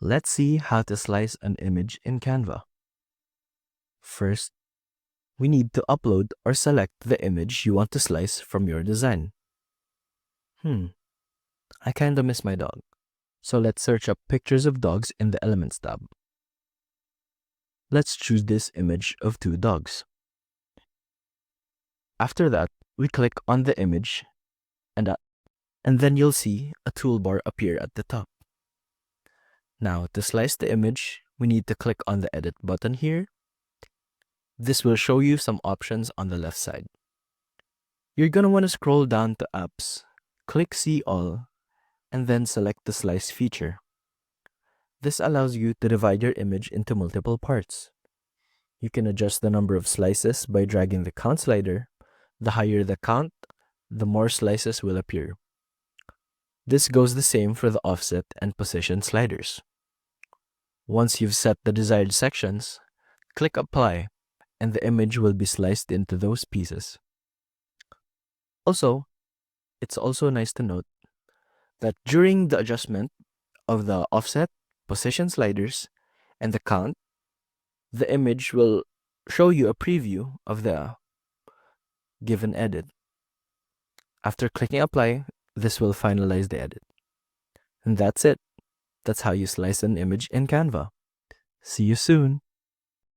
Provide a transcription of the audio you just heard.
Let's see how to slice an image in Canva. First, we need to upload or select the image you want to slice from your design. I kinda miss my dog. So let's search up pictures of dogs in the Elements tab. Let's choose this image of 2 dogs. After that, we click on the image and then you'll see a toolbar appear at the top. Now, to slice the image, we need to click on the Edit button here. This will show you some options on the left side. You're gonna want to scroll down to Apps, click See All, and then select the Slice feature. This allows you to divide your image into multiple parts. You can adjust the number of slices by dragging the count slider. The higher the count, the more slices will appear. This goes the same for the offset and position sliders. Once you've set the desired sections, click Apply, and the image will be sliced into those pieces. Also, it's also nice to note that during the adjustment of the offset, position sliders, and the count, the image will show you a preview of the given edit. After clicking Apply, this will finalize the edit. And that's it. That's how you slice an image in Canva. See you soon.